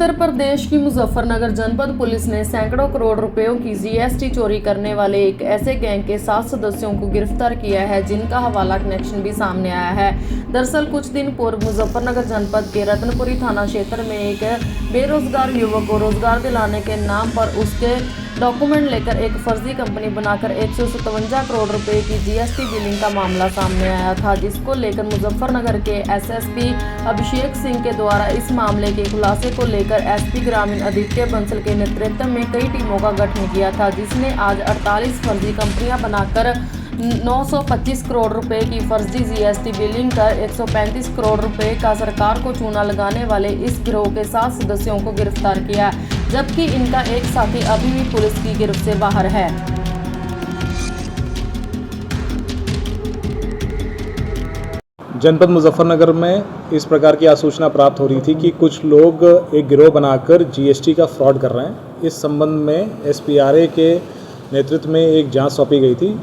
उत्तर प्रदेश की मुजफ्फरनगर जनपद पुलिस ने सैकड़ों करोड़ रुपयों की जीएसटी चोरी करने वाले एक ऐसे गैंग के 7 सदस्यों को गिरफ्तार किया है, जिनका हवाला कनेक्शन भी सामने आया है। दरअसल कुछ दिन पूर्व मुजफ्फरनगर जनपद के रतनपुरी थाना क्षेत्र में एक बेरोजगार युवक को रोजगार दिलाने के नाम पर उसके डॉक्यूमेंट लेकर एक फर्जी कंपनी बनाकर 157 करोड़ रुपए की जीएसटी बिलिंग का मामला सामने आया था, जिसको लेकर मुजफ्फरनगर के एसएसपी अभिषेक सिंह के द्वारा इस मामले के खुलासे को लेकर एसपी ग्रामीण आदित्य बंसल के नेतृत्व में कई टीमों का गठन किया था, जिसने आज 48 फर्जी कंपनियां बनाकर 925 करोड़ रुपए की फर्जी जीएसटी बिलिंग कर 135 करोड़ रुपए का सरकार को चूना लगाने वाले इस गिरोह के 7 सदस्यों को गिरफ्तार किया, जबकि इनका एक साथी अभी भी पुलिस की गिरफ्त से बाहर है। जनपद मुजफ्फरनगर में इस प्रकार की आसूचना प्राप्त हो रही थी कि कुछ लोग एक गिरोह बनाकर जीएसटी का फ्रॉड कर रहे हैं। इस संबंध में एसपीआरए के नेतृत्व में एक जांच सौंपी गई थी।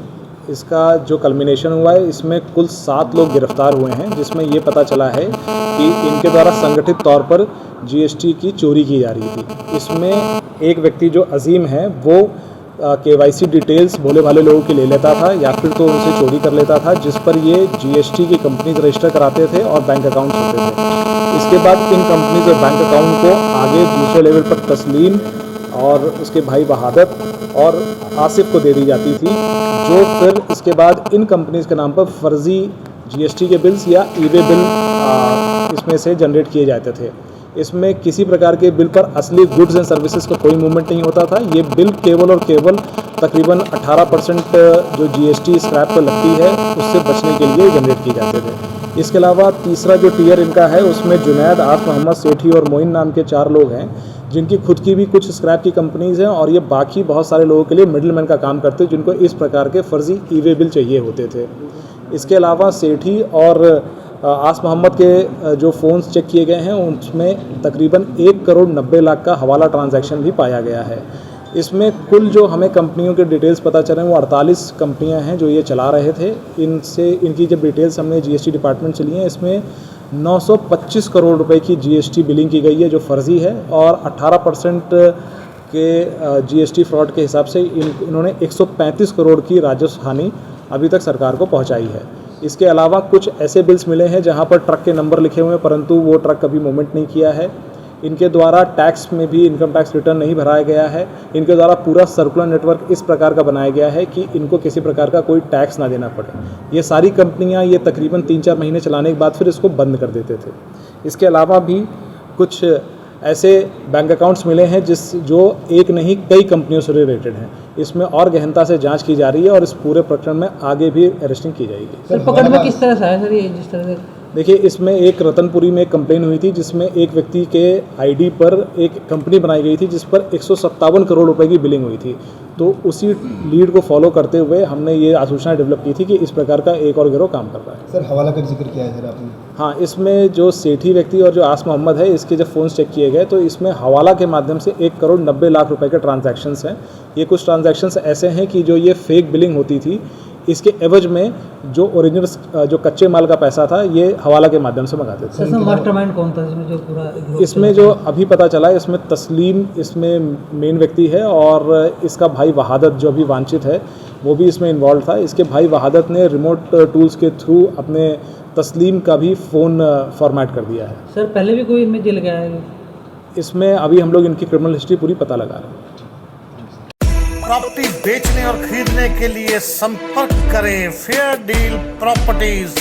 इसका जो कल्मिनेशन हुआ है, इसमें कुल 7 लोग गिरफ्तार हुए हैं, जिसमें ये पता चला है कि इनके द्वारा संगठित तौर पर जीएसटी की चोरी की जा रही थी। इसमें एक व्यक्ति जो अजीम है वो केवाईसी डिटेल्स भोले भाले लोगों की ले लेता था या फिर तो उनसे चोरी कर लेता था, जिस पर ये जीएसटी की कंपनीज रजिस्टर कराते थे और बैंक अकाउंट्स होते थे। इसके बाद इन कंपनीज और बैंक अकाउंट को आगे दूसरे लेवल पर तस्लीम और उसके भाई वहादत और आसिफ को दे दी जाती थी, जो फिर इसके बाद इन कंपनीज के नाम पर फर्जी जीएसटी के बिल्स या ई-वे बिल इसमें से जनरेट किए जाते थे। इसमें किसी प्रकार के बिल पर असली गुड्स एंड सर्विसेज का कोई मूवमेंट नहीं होता था। ये बिल केवल और केवल तकरीबन 18% जो जीएसटी स्क्रैप पर लगती है उससे बचने के लिए जनरेट किए जाते थे। इसके अलावा तीसरा जो टियर इनका है उसमें जुनैद, आस मोहम्मद, सेठी और मोइन नाम के 4 लोग हैं, जिनकी खुद की भी कुछ स्क्रैप की कंपनीज हैं और ये बाकी बहुत सारे लोगों के लिए मिडलमैन का काम करते, जिनको इस प्रकार के फर्जी ई-वे बिल चाहिए होते थे। इसके अलावा सेठी और आस मोहम्मद के जो फ़ोन्स चेक किए गए हैं उसमें तकरीबन 1 करोड़ 90 लाख का हवाला ट्रांजैक्शन भी पाया गया है। इसमें कुल जो हमें कंपनियों के डिटेल्स पता चले वो 48 कंपनियां हैं जो ये चला रहे थे। इनकी जब डिटेल्स हमने जीएसटी डिपार्टमेंट से ली हैं, इसमें 925 करोड़ रुपए की जीएसटी बिलिंग की गई है जो फर्जी है, और 18% के जीएसटी फ्रॉड के हिसाब से इन्होंने 135 करोड़ की राजस्व हानि अभी तक सरकार को पहुंचाई है। इसके अलावा कुछ ऐसे बिल्स मिले हैं जहां पर ट्रक के नंबर लिखे हुए हैं परंतु वो ट्रक कभी मूवमेंट नहीं किया है। इनके द्वारा टैक्स में भी इनकम टैक्स रिटर्न नहीं भराया गया है। इनके द्वारा पूरा सर्कुलर नेटवर्क इस प्रकार का बनाया गया है कि इनको किसी प्रकार का कोई टैक्स ना देना पड़े। ये सारी कंपनियां ये तकरीबन 3-4 महीने चलाने के बाद फिर इसको बंद कर देते थे। इसके अलावा भी कुछ ऐसे बैंक अकाउंट्स मिले हैं जो एक नहीं कई कंपनियों से रिलेटेड हैं। इसमें और गहनता से जांच की जा रही है और इस पूरे प्रकरण में आगे भी अरेस्टिंग की जाएगी। सर पकड़ में किस तरह से आया सर ये जिस तरह से? देखिए, इसमें एक रतनपुरी में एक कंप्लेन हुई थी जिसमें एक व्यक्ति के आईडी पर एक कंपनी बनाई गई थी जिस पर 157 करोड़ रुपए की बिलिंग हुई थी। तो उसी लीड को फॉलो करते हुए हमने ये आसूचना डेवलप की थी कि इस प्रकार का एक और गिरोह काम कर रहा है। सर हवाला का जिक्र किया है सर आपने? हाँ, इसमें जो सेठी व्यक्ति और जो आस मोहम्मद है, इसके जब फ़ोन्स चेक किए गए तो इसमें हवाला के माध्यम से 1 करोड़ 90 लाख रुपए के ट्रांजैक्शंस हैं। ये कुछ ट्रांजैक्शंस ऐसे हैं कि जो ये फेक बिलिंग होती थी, इसके एवज में जो ओरिजिनल जो कच्चे माल का पैसा था ये हवाला के माध्यम से मंगाते थे। इसमें मास्टरमाइंड कौन था इसमें जो पूरा? इसमें जो अभी पता चला है इसमें तस्लीम इसमें मेन व्यक्ति है और इसका भाई वहादत जो अभी वांछित है वो भी इसमें इन्वॉल्व था। इसके भाई वहादत ने रिमोट टूल्स के थ्रू अपने तस्लीम का भी फ़ोन फॉर्मेट कर दिया है। सर पहले भी कोई इनमें जेल गया है? इसमें अभी हम लोग इनकी क्रिमिनल हिस्ट्री पूरी पता लगा रहे हैं। प्रॉपर्टी बेचने और खरीदने के लिए संपर्क करें फेयर डील प्रॉपर्टीज।